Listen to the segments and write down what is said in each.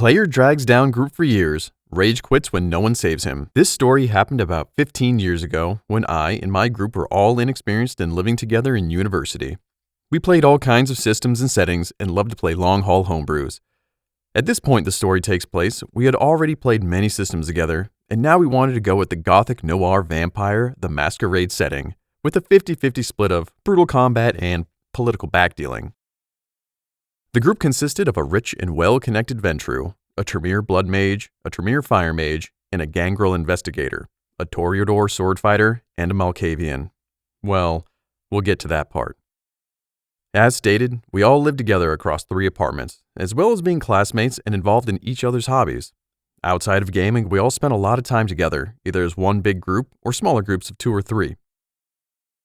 Player drags down group for years. Rage quits when no one saves him. This story happened about 15 years ago when I and my group were all inexperienced and living together in university. We played all kinds of systems and settings and loved to play long-haul homebrews. At this point the story takes place, we had already played many systems together, and now we wanted to go with the gothic noir vampire, the Masquerade setting, with a 50-50 split of brutal combat and political backdealing. The group consisted of a rich and well-connected Ventru, a Tremere blood mage, a Tremere fire mage, and a Gangrel investigator, a Toreador sword fighter, and a Malkavian. Well, we'll get to that part. As stated, we all lived together across 3 apartments, as well as being classmates and involved in each other's hobbies. Outside of gaming, we all spent a lot of time together, either as one big group or smaller groups of 2 or 3.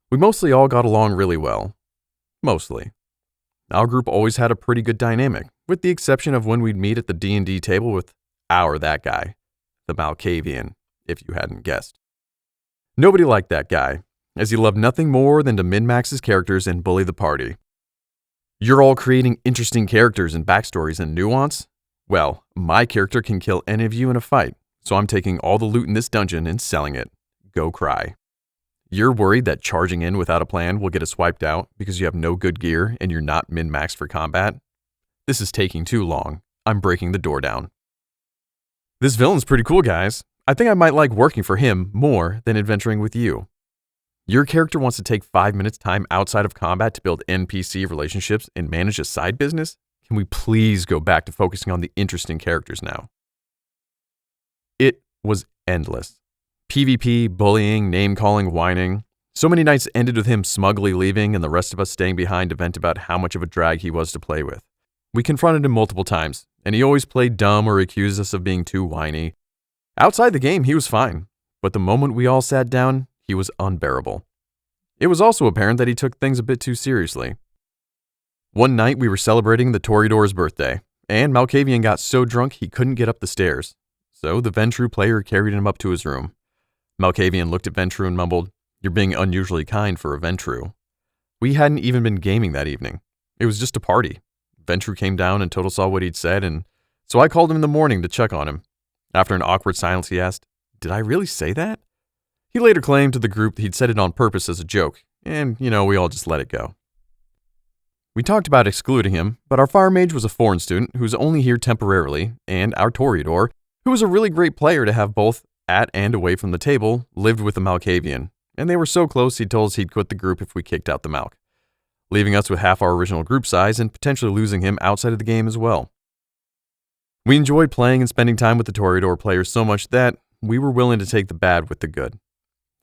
We mostly all got along really well. Mostly. Our group always had a pretty good dynamic, with the exception of when we'd meet at the D&D table with that guy, the Malkavian, if you hadn't guessed. Nobody liked that guy, as he loved nothing more than to min-max his characters and bully the party. You're all creating interesting characters and backstories and nuance? Well, my character can kill any of you in a fight, so I'm taking all the loot in this dungeon and selling it. Go cry. You're worried that charging in without a plan will get us wiped out because you have no good gear and you're not min-maxed for combat? This is taking too long. I'm breaking the door down. This villain's pretty cool, guys. I think I might like working for him more than adventuring with you. Your character wants to take 5 minutes time outside of combat to build NPC relationships and manage a side business? Can we please go back to focusing on the interesting characters now? It was endless. PvP, bullying, name-calling, whining. So many nights ended with him smugly leaving and the rest of us staying behind to vent about how much of a drag he was to play with. We confronted him multiple times, and he always played dumb or accused us of being too whiny. Outside the game, he was fine, but the moment we all sat down, he was unbearable. It was also apparent that he took things a bit too seriously. One night we were celebrating the Toreador's birthday, and Malkavian got so drunk he couldn't get up the stairs, so the Ventru player carried him up to his room. Malkavian looked at Ventru and mumbled, "You're being unusually kind for a Ventru." We hadn't even been gaming that evening. It was just a party. Ventru came down and Total saw what he'd said, and so I called him in the morning to check on him. After an awkward silence, he asked, "Did I really say that?" He later claimed to the group that he'd said it on purpose as a joke, and, we all just let it go. We talked about excluding him, but our fire mage was a foreign student who was only here temporarily, and our Toreador, who was a really great player to have both at and away from the table, lived with the Malkavian, and they were so close he told us he'd quit the group if we kicked out the Malk, leaving us with half our original group size and potentially losing him outside of the game as well. We enjoyed playing and spending time with the Toreador players so much that we were willing to take the bad with the good.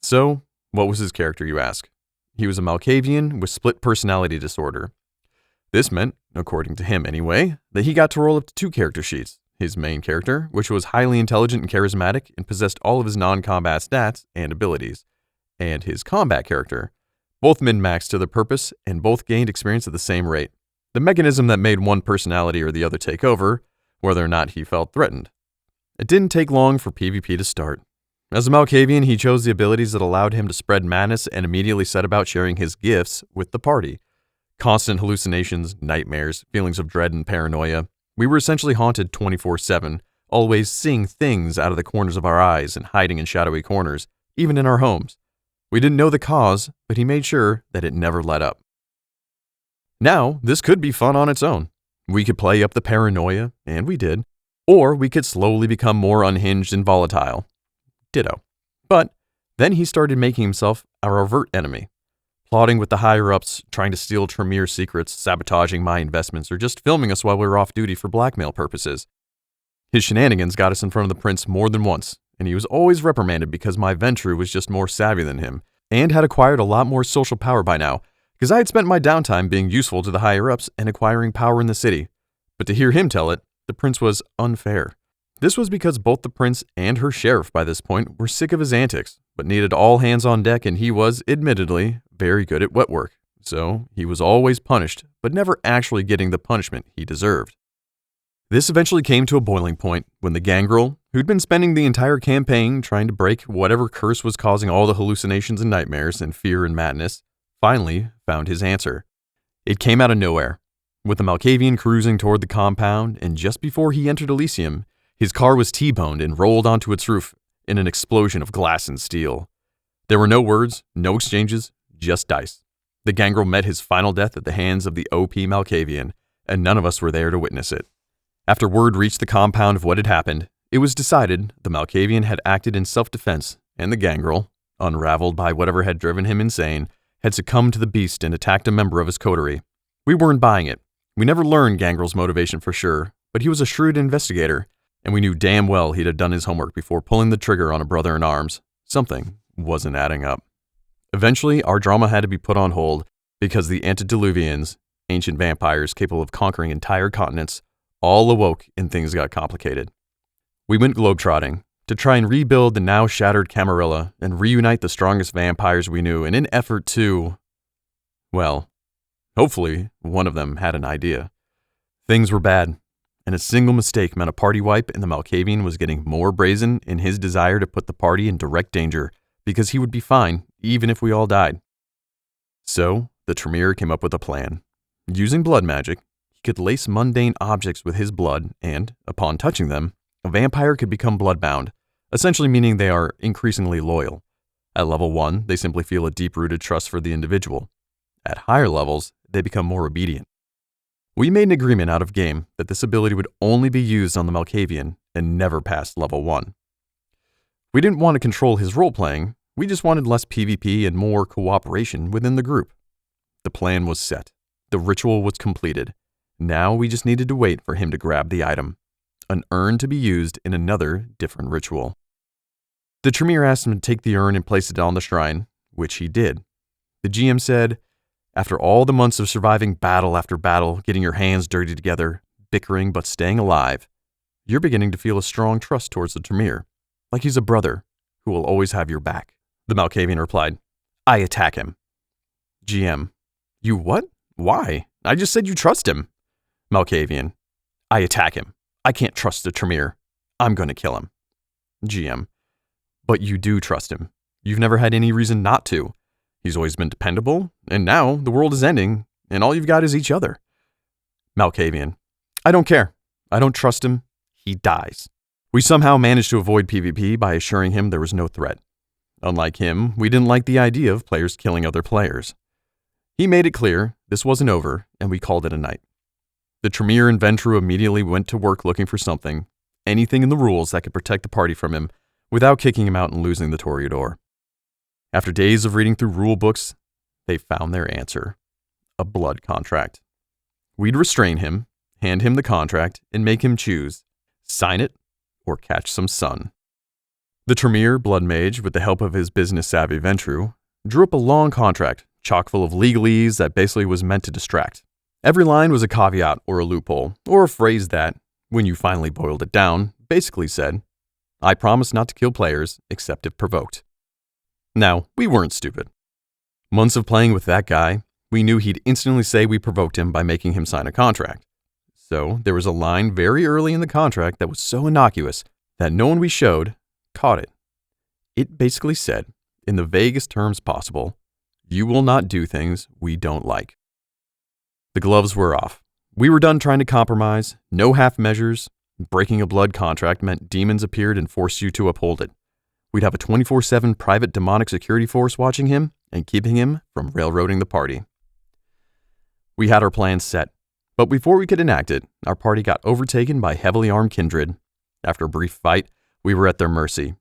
So, what was his character, you ask? He was a Malkavian with split personality disorder. This meant, according to him anyway, that he got to roll up to 2 character sheets. His main character, which was highly intelligent and charismatic and possessed all of his non-combat stats and abilities, and his combat character, both min-maxed to their purpose and both gained experience at the same rate. The mechanism that made one personality or the other take over, whether or not he felt threatened. It didn't take long for PvP to start. As a Malkavian, he chose the abilities that allowed him to spread madness and immediately set about sharing his gifts with the party. Constant hallucinations, nightmares, feelings of dread and paranoia. We were essentially haunted 24/7, always seeing things out of the corners of our eyes and hiding in shadowy corners, even in our homes. We didn't know the cause, but he made sure that it never let up. Now, this could be fun on its own. We could play up the paranoia, and we did, or we could slowly become more unhinged and volatile. Ditto. But then he started making himself our overt enemy, plotting with the higher-ups, trying to steal Tremere secrets, sabotaging my investments, or just filming us while we were off duty for blackmail purposes. His shenanigans got us in front of the prince more than once, and he was always reprimanded because my Ventru was just more savvy than him, and had acquired a lot more social power by now, because I had spent my downtime being useful to the higher-ups and acquiring power in the city. But to hear him tell it, the prince was unfair. This was because both the prince and her sheriff by this point were sick of his antics, but needed all hands on deck, and he was, admittedly, very good at wet work. So he was always punished, but never actually getting the punishment he deserved. This eventually came to a boiling point when the Gangrel, who'd been spending the entire campaign trying to break whatever curse was causing all the hallucinations and nightmares and fear and madness, finally found his answer. It came out of nowhere. with the Malkavian cruising toward the compound, and just before he entered Elysium, his car was T-boned and rolled onto its roof in an explosion of glass and steel. There were no words, no exchanges, just dice. The gangrel met his final death at the hands of the OP Malkavian, and none of us were there to witness it. After word reached the compound of what had happened, it was decided the Malkavian had acted in self-defense, and the gangrel, unraveled by whatever had driven him insane, had succumbed to the beast and attacked a member of his coterie. We weren't buying it. We never learned Gangrel's motivation for sure, but he was a shrewd investigator, and we knew damn well he'd have done his homework before pulling the trigger on a brother in arms. Something wasn't adding up. Eventually, our drama had to be put on hold because the antediluvians, ancient vampires capable of conquering entire continents, all awoke and things got complicated. We went globetrotting to try and rebuild the now shattered Camarilla and reunite the strongest vampires we knew in an effort to, well, hopefully one of them had an idea. Things were bad, and a single mistake meant a party wipe, and the Malkavian was getting more brazen in his desire to put the party in direct danger because he would be fine even if we all died. So, the Tremere came up with a plan. Using blood magic, he could lace mundane objects with his blood, and, upon touching them, a vampire could become bloodbound, essentially meaning they are increasingly loyal. At level 1, they simply feel a deep-rooted trust for the individual. At higher levels, they become more obedient. We made an agreement out of game that this ability would only be used on the Malkavian and never past level 1. We didn't want to control his role-playing, we just wanted less PvP and more cooperation within the group. The plan was set. The ritual was completed. Now we just needed to wait for him to grab the item, an urn to be used in another different ritual. The Tremere asked him to take the urn and place it on the shrine, which he did. The GM said, after all the months of surviving battle after battle, getting your hands dirty together, bickering but staying alive, you're beginning to feel a strong trust towards the Tremere, like he's a brother who will always have your back. The Malkavian replied, I attack him. GM, you what? Why? I just said you trust him. Malkavian, I attack him. I can't trust the Tremere. I'm going to kill him. GM, but you do trust him. You've never had any reason not to. He's always been dependable, and now the world is ending, and all you've got is each other. Malkavian, I don't care. I don't trust him. He dies. We somehow managed to avoid PvP by assuring him there was no threat. Unlike him, we didn't like the idea of players killing other players. He made it clear this wasn't over, and we called it a night. The Tremere and Ventru immediately went to work looking for something, anything in the rules that could protect the party from him without kicking him out and losing the Toreador. After days of reading through rule books, they found their answer, a blood contract. We'd restrain him, hand him the contract, and make him choose, sign it or catch some sun. The Tremere blood mage, with the help of his business-savvy Ventru, drew up a long contract chock full of legalese that basically was meant to distract. Every line was a caveat or a loophole, or a phrase that, when you finally boiled it down, basically said, I promise not to kill players except if provoked. Now, we weren't stupid. Months of playing with that guy, we knew he'd instantly say we provoked him by making him sign a contract. So there was a line very early in the contract that was so innocuous that no one we showed caught it. It basically said, in the vaguest terms possible, you will not do things we don't like. The gloves were off. We were done trying to compromise, no half measures. Breaking a blood contract meant demons appeared and forced you to uphold it. We'd have a 24/7 private demonic security force watching him and keeping him from railroading the party. We had our plans set, but before we could enact it, our party got overtaken by heavily armed kindred. After a brief fight, we were at their mercy.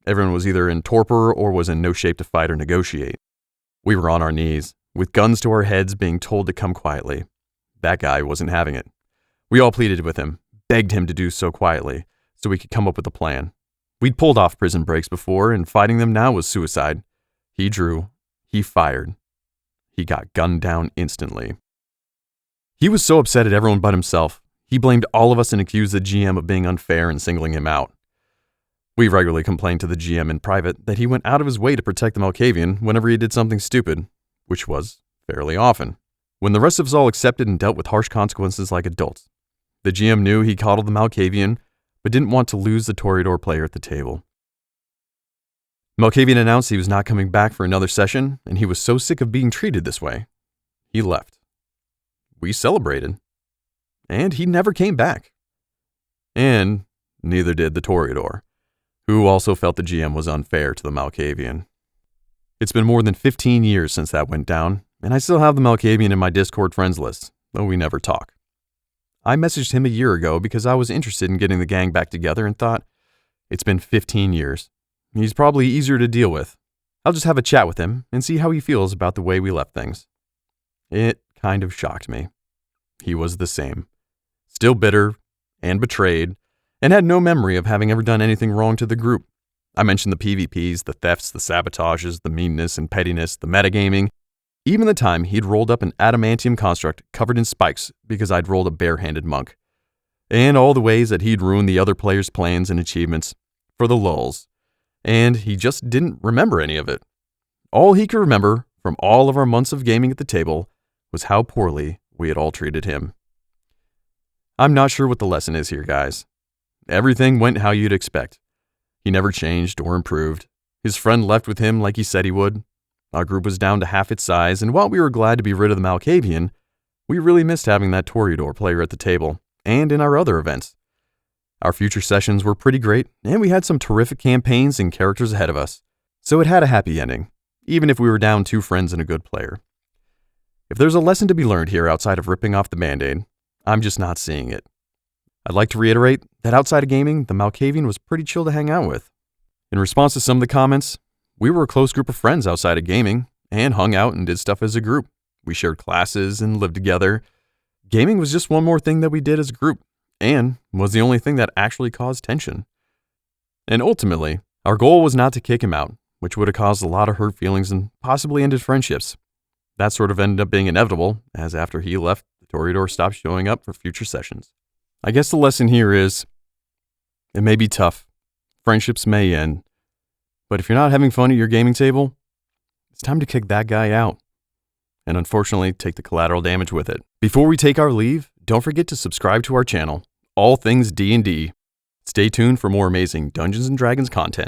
Everyone was either in torpor or was in no shape to fight or negotiate. We were on our knees, with guns to our heads being told to come quietly. That guy wasn't having it. We all pleaded with him, begged him to do so quietly, so we could come up with a plan. We'd pulled off prison breaks before, and fighting them now was suicide. He drew. He fired. He got gunned down instantly. He was so upset at everyone but himself. He blamed all of us and accused the GM of being unfair and singling him out. We regularly complained to the GM in private that he went out of his way to protect the Malkavian whenever he did something stupid, which was fairly often. When the rest of us all accepted and dealt with harsh consequences like adults, the GM knew he coddled the Malkavian, but didn't want to lose the Toreador player at the table. Malkavian announced he was not coming back for another session, and he was so sick of being treated this way. He left. We celebrated, and he never came back. And neither did the Toreador, who also felt the GM was unfair to the Malkavian. It's been more than 15 years since that went down, and I still have the Malkavian in my Discord friends list, though we never talk. I messaged him a year ago because I was interested in getting the gang back together and thought, it's been 15 years. He's probably easier to deal with. I'll just have a chat with him and see how he feels about the way we left things. It kind of shocked me. He was the same. Still bitter and betrayed, and had no memory of having ever done anything wrong to the group. I mentioned the PvPs, the thefts, the sabotages, the meanness and pettiness, the metagaming, even the time he'd rolled up an adamantium construct covered in spikes because I'd rolled a bare-handed monk, and all the ways that he'd ruined the other players' plans and achievements for the lulz, and he just didn't remember any of it. All he could remember from all of our months of gaming at the table was how poorly we had all treated him. I'm not sure what the lesson is here, guys. Everything went how you'd expect. He never changed or improved. His friend left with him like he said he would. Our group was down to half its size, and while we were glad to be rid of the Malkavian, we really missed having that Toreador player at the table, and in our other events. Our future sessions were pretty great, and we had some terrific campaigns and characters ahead of us, so it had a happy ending, even if we were down 2 friends and a good player. If there's a lesson to be learned here outside of ripping off the Band-Aid, I'm just not seeing it. I'd like to reiterate that outside of gaming, the Malkavian was pretty chill to hang out with. In response to some of the comments, we were a close group of friends outside of gaming, and hung out and did stuff as a group. We shared classes and lived together. Gaming was just one more thing that we did as a group, and was the only thing that actually caused tension. And ultimately, our goal was not to kick him out, which would have caused a lot of hurt feelings and possibly ended friendships. That sort of ended up being inevitable, as after he left, the Toreador stopped showing up for future sessions. I guess the lesson here is, it may be tough, friendships may end, but if you're not having fun at your gaming table, it's time to kick that guy out, and unfortunately take the collateral damage with it. Before we take our leave, don't forget to subscribe to our channel, All Things D&D. Stay tuned for more amazing Dungeons & Dragons content.